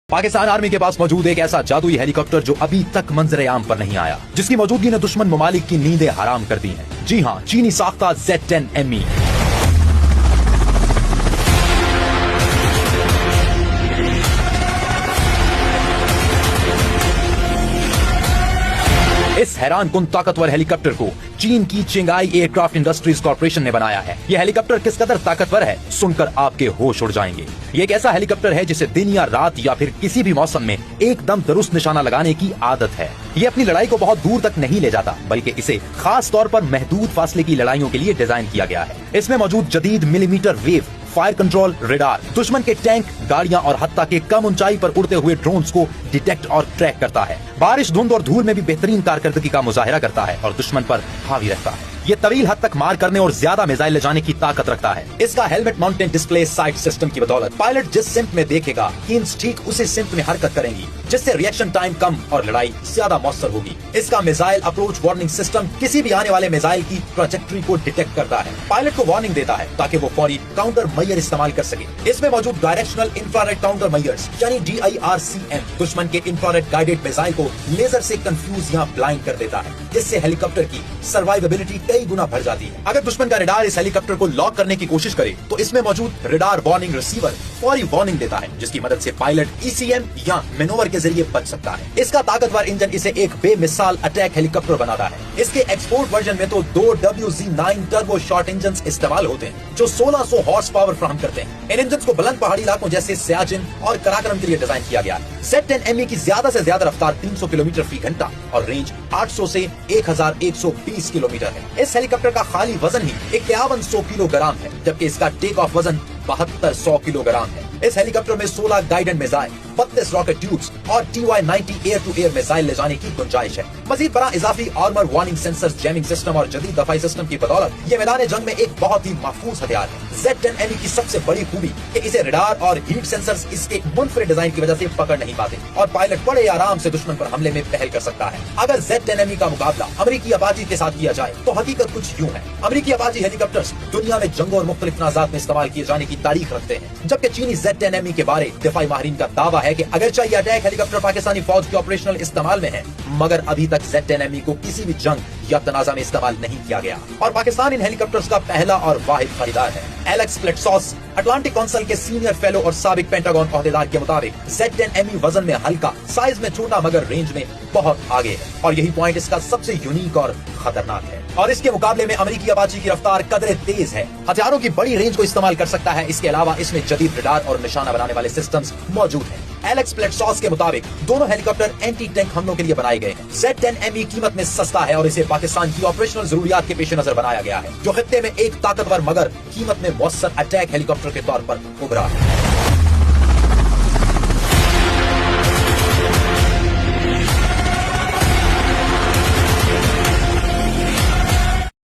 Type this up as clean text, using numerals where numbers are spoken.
Pakistan army के पास मौजूद एक ऐसा जादुई हेलीकॉप्टर जो अभी तक मंजर आम पर नहीं आया, जिसकी मौजूदगी ने दुश्मन ममालिक की नींदें हराम कर दी हैं। जी हां, चीनी साख्ता Z10ME। इस हैरान कुन ताकतवर हेलीकॉप्टर को चीन की चिंगाई एयरक्राफ्ट इंडस्ट्रीज कॉर्पोरेशन ने बनाया है। यह हेलीकॉप्टर किस कदर ताकतवर है, सुनकर आपके होश उड़ जाएंगे। ये एक ऐसा हेलीकॉप्टर है जिसे दिन या रात या फिर किसी भी मौसम में एकदम दुरुस्त निशाना लगाने की आदत है। ये अपनी लड़ाई को बहुत दूर तक नहीं ले जाता, बल्कि इसे खास तौर पर महदूद फासले की लड़ाइयों के लिए डिजाइन किया गया है। इसमें मौजूद जदीद millimetre wave fire control radar दुश्मन के टैंक, गाड़ियां और हत्ता के कम ऊंचाई पर उड़ते हुए ड्रोन्स को डिटेक्ट और ट्रैक करता है। बारिश, धुंध और धूल में भी बेहतरीन कारकर्दगी का मुजाहिरा करता है और दुश्मन पर हावी रहता है। ये तवील हद तक मार करने और ज्यादा मिसाइल ले जाने की ताकत रखता है। इसका helmet mounted display site system की बदौलत पायलट जिस सिम्त में देखेगा, टीम्स ठीक उसी सिम्त में हरकत करेंगी, जिससे रिएक्शन टाइम कम और लड़ाई ज्यादा मौसर होगी। इसका मिसाइल अप्रोच वार्निंग सिस्टम किसी भी आने वाले मिसाइल की ट्रैजेक्टरी को डिटेक्ट करता है, पायलट को वार्निंग देता है ताकि वो फौरी काउंटर मैयर इस्तेमाल कर सके। इसमें मौजूद डायरेक्शनल इंफ्रारेड काउंटर मैयर्स यानी DIRCM दुश्मन के इंफ्रारेड गाइडेड मिसाइल को लेजर से कंफ्यूज या ब्लाइंड कर देता है, जिससे हेलीकॉप्टर की सर्वाइवेबिलिटी कई गुना बढ़ जाती है। अगर दुश्मन का रेडार इस हेलीकॉप्टर को लॉक करने की कोशिश करे तो इसमें मौजूद रेडार वार्निंग रिसीवर फौरी वार्निंग देता है, जिसकी मदद से पायलट ECM या मेनोवर के जरिए बच सकता है। इसका ताकतवर इंजन इसे एक बेमिसाल अटैक हेलीकॉप्टर बनाता है। इसके एक्सपोर्ट वर्जन में तो 2 WZ-9 टर्बो शॉर्ट इंजन इस्तेमाल होते हैं जो 1600 हॉर्स पावर फ्राहम करते हैं। इन इंजन को बुलंद पहाड़ी इलाकों जैसे सियाचिन और कराकरम के लिए डिजाइन किया गया है। Z10ME की ज्यादा से ज्यादा रफ्तार 300 किलोमीटर फी घंटा और रेंज 800 से 1120 किलोमीटर है। इस हेलीकॉप्टर का खाली वजन ही 5100 किलोग्राम है, जबकि इसका टेक ऑफ वजन 7200 किलोग्राम है। इस हेलीकॉप्टर में 16 गाइडेड मिसाइल, 32 रॉकेट ट्यूब्स और TY-90 air to air missile ले जाने की गुंजाइश है। मजीद बड़ा इजाफी armour warning sensor, jamming system और जदीद दफाई सिस्टम की बदौलत ये मैदान जंग में एक बहुत ही महफूज हथियार है। Z10ME की सबसे बड़ी खूबी कि इसे रडार और हीट सेंसर्स इसके मुनफरिद डिजाइन की वजह से पकड़ नहीं पाते और पायलट बड़े आराम से दुश्मन पर हमले में पहल कर सकता है। अगर Z10ME का मुकाबला अमेरिकी अपाची के साथ किया जाए तो हकीकत कुछ यूं है। अमेरिकी अपाची हेलीकॉप्टर्स दुनिया में जंगों और मुख्तलिफ तनाज़ात में इस्तेमाल किए जाने की तारीख रखते हैं, जबकि चीनी Z10ME के बारे दिफाई माहिरीन का दावा है कि अगरचे ये अटैक हेलीकॉप्टर पाकिस्तानी फौज के ऑपरेशनल इस्तेमाल में है, मगर अभी तक Z10ME को किसी भी जंग या तनाजा में इस्तेमाल नहीं किया गया और पाकिस्तान इन हेलीकॉप्टर्स का पहला और वाहिद खरीदार है। एलेक्स प्लेटसॉस, अटलांटिक काउंसिल के सीनियर फेलो और साबिक पेंटागन ओहदेदार के मुताबिक Z10ME वजन में हल्का, साइज में छोटा मगर रेंज में बहुत आगे है और यही पॉइंट इसका सबसे यूनिक और खतरनाक है। और इसके मुकाबले में अमेरिकी अपाची की रफ्तार कदरे तेज है, हथियारों की बड़ी रेंज को इस्तेमाल कर सकता है। इसके अलावा इसमें जदीद रडार और निशाना बनाने वाले सिस्टम्स मौजूद हैं। एलेक्स प्लेटसॉस के मुताबिक दोनों हेलीकॉप्टर एंटी टैंक हमलों के लिए बनाए गए हैं। Z10ME कीमत में सस्ता है और इसे पाकिस्तान की ऑपरेशनल जरूरियात के पेश नजर बनाया गया है, जो खित्ते में एक ताकतवर मगर कीमत में मौसर अटैक हेलीकॉप्टर के तौर पर उभरा है।